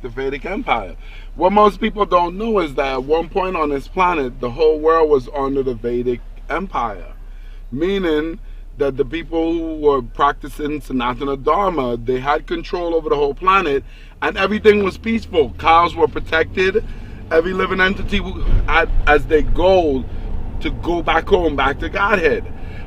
the Vedic Empire. What most people don't know is that at one point on this planet, the whole world was under the Vedic Empire, meaning that the people who were practicing Sanatana Dharma, they had control over the whole planet, and everything was peaceful. Cows were protected. Every living entity had as their goal to go back home, back to Godhead.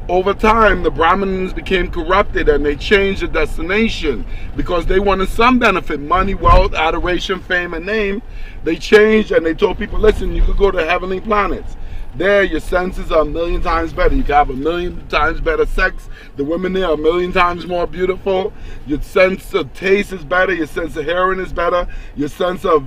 Over time, the Brahmins became corrupted and they changed the destination because they wanted some benefit, money, wealth, adoration, fame, and name. They changed and they told people, listen, you could go to heavenly planets. There, your senses are 1,000,000 times better. You can have 1,000,000 times better sex. The women there are 1,000,000 times more beautiful. Your sense of taste is better. Your sense of hearing is better. Your sense of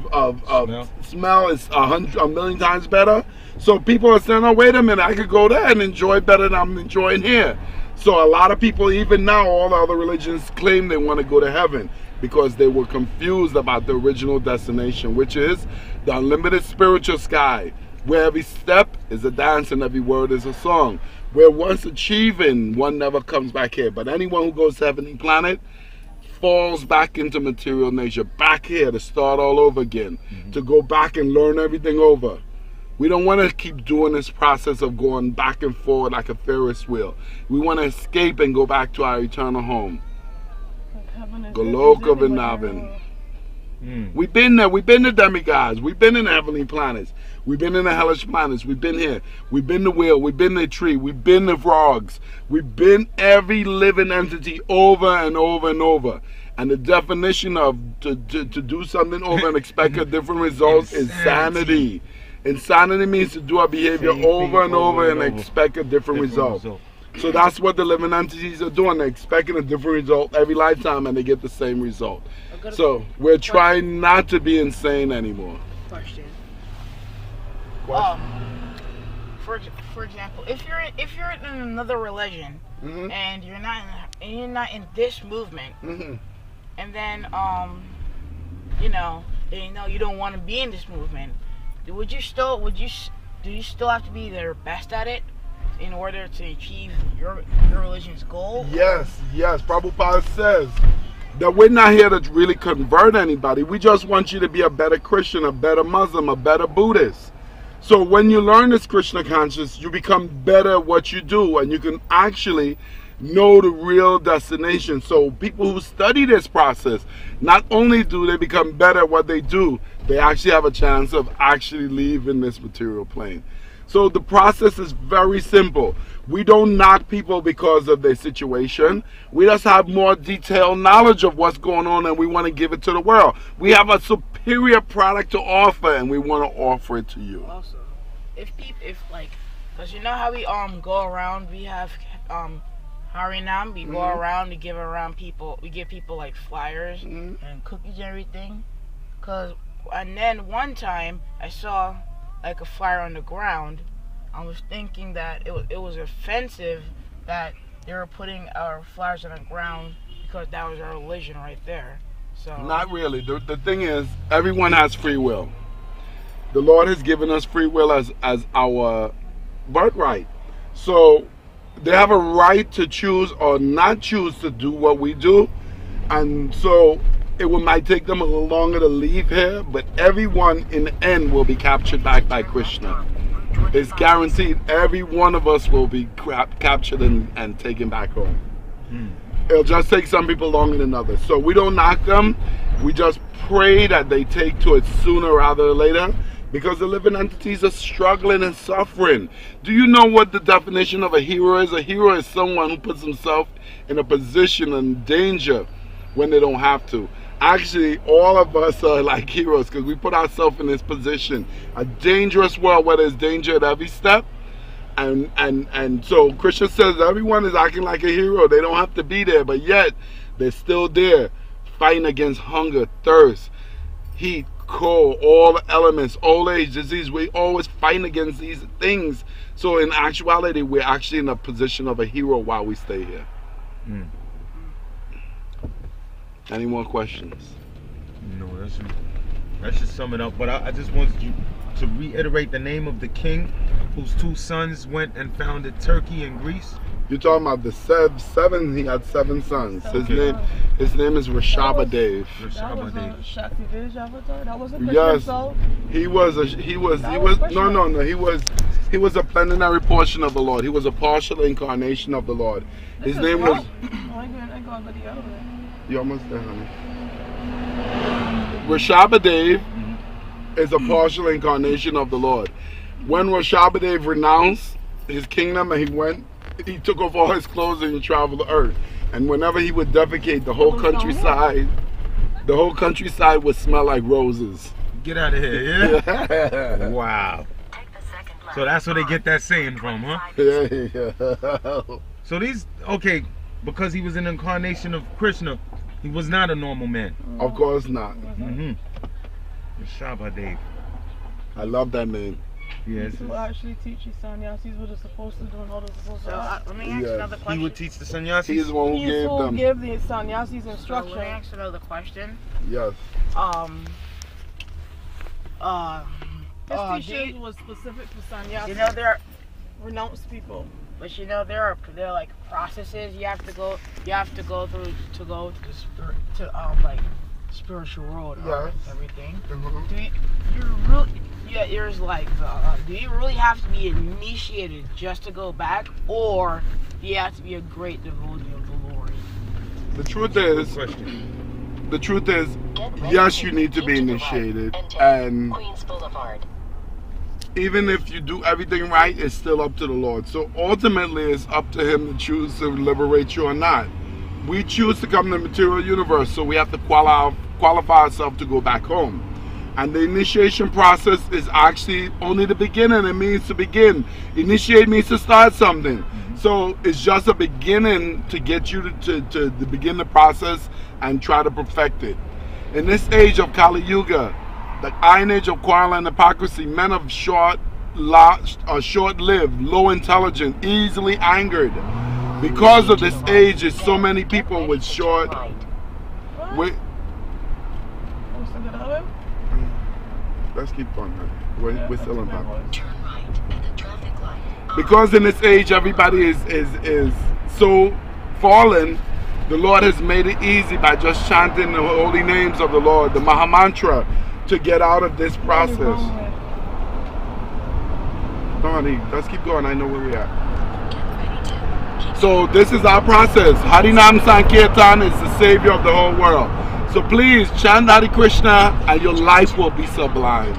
smell is 1,000,000 times better. So people are saying, oh, wait a minute, I could go there and enjoy better than I'm enjoying here. So a lot of people, even now, all the other religions claim they want to go to heaven because they were confused about the original destination, which is the unlimited spiritual sky, where every step is a dance and every word is a song. Where once achieving, one never comes back here. But anyone who goes to heavenly planet falls back into material nature, back here to start all over again, to go back and learn everything over. We don't want to keep doing this process of going back and forward like a Ferris wheel. We want to escape and go back to our eternal home. Goloka Vrindavan. We've been there. We've been the demigods. We've been in the heavenly planets. We've been in the hellish planets. We've been here. We've been the wheel. We've been the tree. We've been the frogs. We've been every living entity over and over and over. And the definition of to do something over and expect a different result is sanity. Insanity means to do a behavior over and over and expect a different result. So that's what the living entities are doing. They're expecting a different result every lifetime and they get the same result. So we're trying not to be insane anymore. Question. For example, if you're in another religion and you're not in this movement, and then you don't want to be in this movement, do you still have to be their best at it in order to achieve your religion's goal? Yes. Prabhupada says that we're not here to really convert anybody. We just want you to be a better Christian, a better Muslim, a better Buddhist. So when you learn this Krishna consciousness, you become better at what you do, and you can actually know the real destination. So people who study this process, not only do they become better at what they do, they actually have a chance of actually leaving this material plane. So the process is very simple. We don't knock people because of their situation. We just have more detailed knowledge of what's going on and we want to give it to the world. We have a superior product to offer and we want to offer it to you. Also, because you know how we go around, we have Harinam, we go around, we give people like flyers and cookies and everything. And then one time I saw like a flyer on the ground. I was thinking that it was offensive that they were putting our flyers on the ground because that was our religion right there. So not really. The thing is, everyone has free will. The Lord has given us free will as our birthright. So they have a right to choose or not choose to do what we do. And so it might take them a little longer to leave here, but everyone in the end will be captured back by Krishna. It's guaranteed every one of us will be captured and taken back home. It'll just take some people longer than others. So we don't knock them. We just pray that they take to it sooner rather than later, because the living entities are struggling and suffering. Do you know what the definition of a hero is? A hero is someone who puts himself in a position in danger when they don't have to. Actually, all of us are like heroes because we put ourselves in this position. A dangerous world where there's danger at every step. And so Krishna says everyone is acting like a hero. They don't have to be there, but yet they're still there fighting against hunger, thirst, heat, cold, all the elements, old age, disease. We're always fighting against these things. So in actuality, we're actually in a position of a hero while we stay here. Any more questions? No, that should sum it up. But I just wanted you to reiterate the name of the king whose two sons went and founded Turkey and Greece. You're talking about the seven. He had 7 sons. His name is Rishabhadev. That was a Shakti Village avatar. That was a Christian Yes, soul. he was a plenary portion of the Lord. He was a partial incarnation of the Lord. His name was. You almost there, honey. Rishabhadev is a partial incarnation of the Lord. When Rishabhadev renounced his kingdom and he took off all his clothes and he traveled the earth. And whenever he would defecate, the whole countryside would smell like roses. Get out of here, yeah? Wow. So that's where they get that saying from, huh? Yeah. So because he was an incarnation of Krishna, he was not a normal man. Of course not. Rishabhadev. I love that name. Yes. He will actually teach you sannyasis what they're supposed to do and how they're supposed to act. Let me ask another question. He would teach the sannyasis? He is the one who gave them. Give the sannyasis So instruction. let me ask another question. Yes. His teachings was specific to sannyasis. You know there, Renounced people. but you know there are like processes you have to go through to go to the like spiritual world or everything. Do you really have to be initiated just to go back, or do you have to be a great devotee of the Lord? The truth is, yes, you need to be initiated, and even if you do everything right, it's still up to the Lord. So ultimately, it's up to Him to choose to liberate you or not. We choose to come to the material universe, so we have to qualify ourselves to go back home. And the initiation process is actually only the beginning. It means to begin. Initiate means to start something. So it's just a beginning to get you to begin the process and try to perfect it. In this age of Kali Yuga, the iron age of quarrel and hypocrisy, men of short-lived, low intelligence, easily angered. Because of this age, there's so many people with short... Let's keep going. We're still in Bible. Because in this age, everybody is so fallen, the Lord has made it easy by just chanting the holy names of the Lord, the Maha Mantra, to get out of this process. No, honey, let's keep going. I know where we're at. So this is our process. Harinam Sankirtan is the savior of the whole world. So please chant Hare Krishna and your life will be sublime.